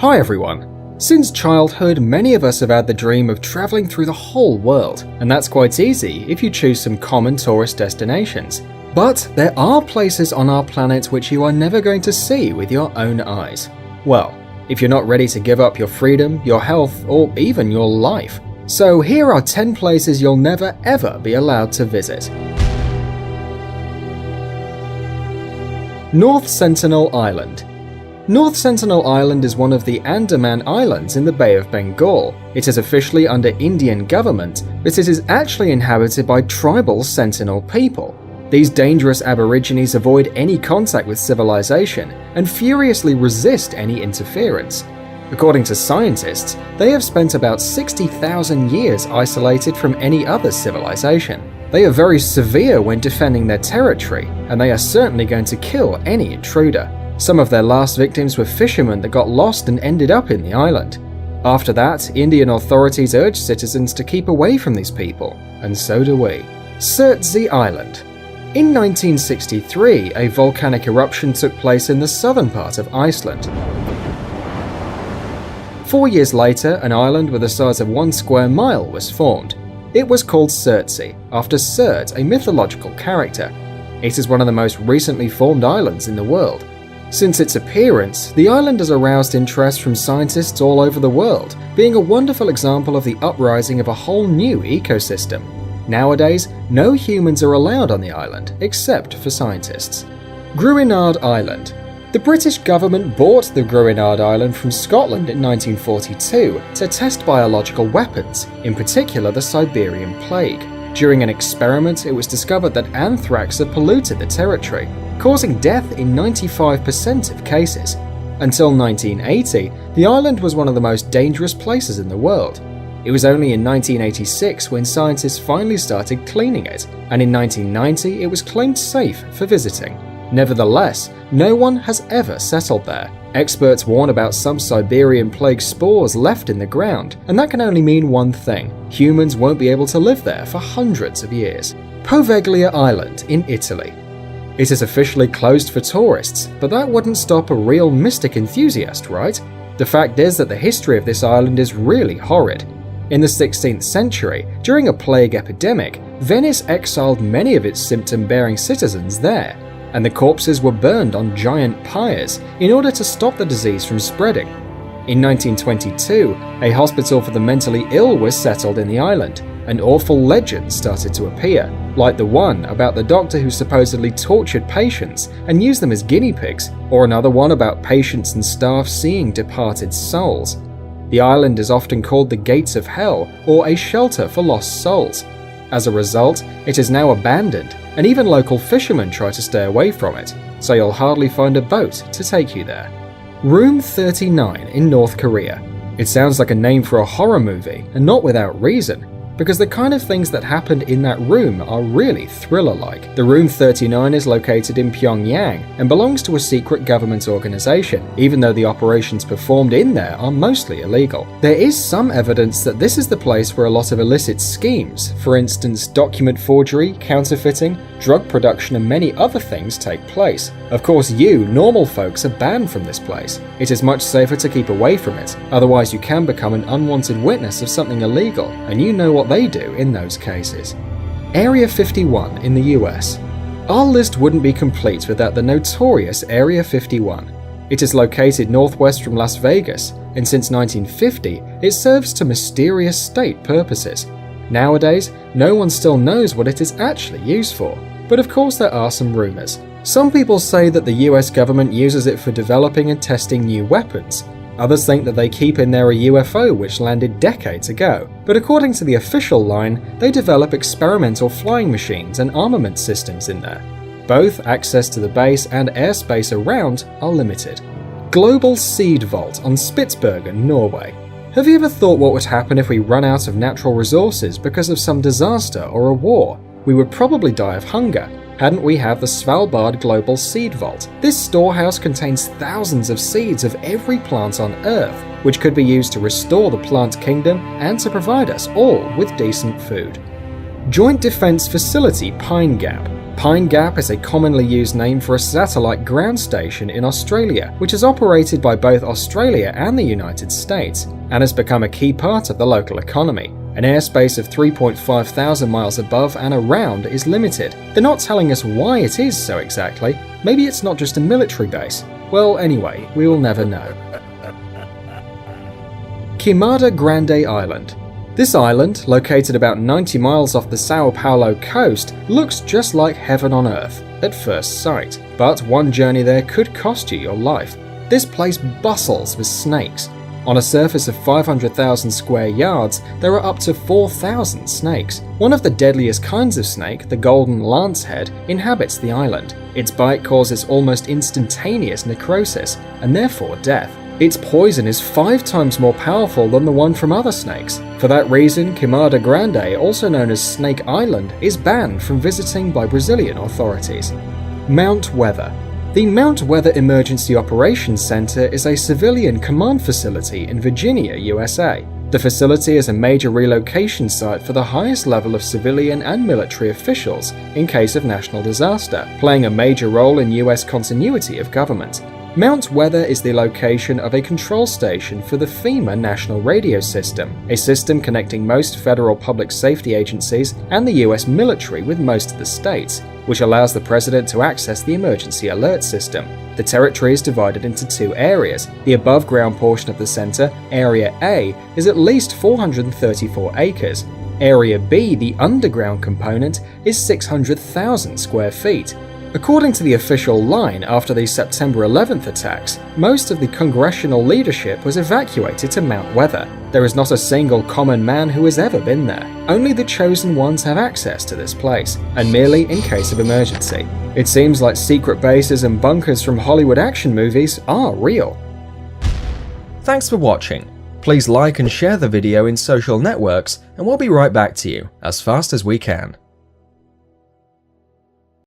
Hi everyone! Since childhood, many of us have had the dream of travelling through the whole world, and that's quite easy if you choose some common tourist destinations. But there are places on our planet which you are never going to see with your own eyes. Well, if you're not ready to give up your freedom, your health, or even your life. So here are 10 places you'll never ever be allowed to visit. North Sentinel Island. North Sentinel Island is one of the Andaman Islands in the Bay of Bengal. It is officially under Indian government, but it is actually inhabited by tribal Sentinel people. These dangerous aborigines avoid any contact with civilization and furiously resist any interference. According to scientists, they have spent about 60,000 years isolated from any other civilization. They are very severe when defending their territory, and they are certainly going to kill any intruder. Some of their last victims were fishermen that got lost and ended up in the island. After that, Indian authorities urged citizens to keep away from these people, and so do we. Surtsey Island. In 1963, a volcanic eruption took place in the southern part of Iceland. 4 years later, an island with the size of 1 square mile was formed. It was called Surtsey, after Surt, a mythological character. It is one of the most recently formed islands in the world. Since its appearance, the island has aroused interest from scientists all over the world, being a wonderful example of the uprising of a whole new ecosystem. Nowadays, no humans are allowed on the island, except for scientists. Gruinard Island. The British government bought the Gruinard Island from Scotland in 1942 to test biological weapons, in particular the Siberian Plague. During an experiment, it was discovered that anthrax had polluted the territory, causing death in 95% of cases. Until 1980, the island was one of the most dangerous places in the world. It was only in 1986 when scientists finally started cleaning it, and in 1990 it was claimed safe for visiting. Nevertheless, no one has ever settled there. Experts warn about some Siberian plague spores left in the ground, and that can only mean one thing: humans won't be able to live there for hundreds of years. Poveglia Island in Italy. It is officially closed for tourists, but that wouldn't stop a real mystic enthusiast, right? The fact is that the history of this island is really horrid. In the 16th century, during a plague epidemic, Venice exiled many of its symptom-bearing citizens there, and the corpses were burned on giant pyres in order to stop the disease from spreading. In 1922, a hospital for the mentally ill was settled in the island, and awful legends started to appear, like the one about the doctor who supposedly tortured patients and used them as guinea pigs, or another one about patients and staff seeing departed souls. The island is often called the Gates of Hell or a shelter for lost souls. As a result, it is now abandoned, and even local fishermen try to stay away from it, so you'll hardly find a boat to take you there. Room 39 in North Korea. It sounds like a name for a horror movie, and not without reason, because the kind of things that happened in that room are really thriller-like. The Room 39 is located in Pyongyang and belongs to a secret government organization, even though the operations performed in there are mostly illegal. There is some evidence that this is the place where a lot of illicit schemes, for instance document forgery, counterfeiting, drug production and many other things take place. Of course you, normal folks, are banned from this place. It is much safer to keep away from it, otherwise you can become an unwanted witness of something illegal, and you know what they do in those cases. Area 51 in the US. Our list wouldn't be complete without the notorious Area 51. It is located northwest from Las Vegas, and since 1950, it serves to mysterious state purposes. Nowadays, no one still knows what it is actually used for, but of course there are some rumors. Some people say that the US government uses it for developing and testing new weapons. Others think that they keep in there a UFO which landed decades ago, but according to the official line, they develop experimental flying machines and armament systems in there. Both access to the base and airspace around are limited. Global Seed Vault on Spitsbergen, Norway. Have you ever thought what would happen if we run out of natural resources because of some disaster or a war? We would probably die of hunger. Hadn't we have the Svalbard Global Seed Vault? This storehouse contains thousands of seeds of every plant on Earth, which could be used to restore the plant kingdom and to provide us all with decent food. Joint Defense Facility Pine Gap. Pine Gap is a commonly used name for a satellite ground station in Australia, which is operated by both Australia and the United States, and has become a key part of the local economy. An airspace of 3.5 thousand miles above and around is limited. They're not telling us why it is so exactly. Maybe it's not just a military base. Well, anyway, we will never know. Queimada Grande Island. This island, located about 90 miles off the Sao Paulo coast, looks just like heaven on earth at first sight. But one journey there could cost you your life. This place bustles with snakes. On a surface of 500,000 square yards, there are up to 4,000 snakes. One of the deadliest kinds of snake, the golden lancehead, inhabits the island. Its bite causes almost instantaneous necrosis, and therefore death. Its poison is 5 times more powerful than the one from other snakes. For that reason, Queimada Grande, also known as Snake Island, is banned from visiting by Brazilian authorities. Mount Weather. The Mount Weather Emergency Operations Center is a civilian command facility in Virginia, USA. The facility is a major relocation site for the highest level of civilian and military officials in case of national disaster, playing a major role in US continuity of government. Mount Weather is the location of a control station for the FEMA National Radio System, a system connecting most federal public safety agencies and the US military with most of the states, which allows the president to access the emergency alert system. The territory is divided into 2 areas. The above-ground portion of the center, Area A, is at least 434 acres. Area B, the underground component, is 600,000 square feet. According to the official line, after the September 11th attacks, most of the congressional leadership was evacuated to Mount Weather. There is not a single common man who has ever been there. Only the chosen ones have access to this place, and merely in case of emergency. It seems like secret bases and bunkers from Hollywood action movies are real. Thanks for watching. Please like and share the video in social networks, and we'll be right back to you as fast as we can.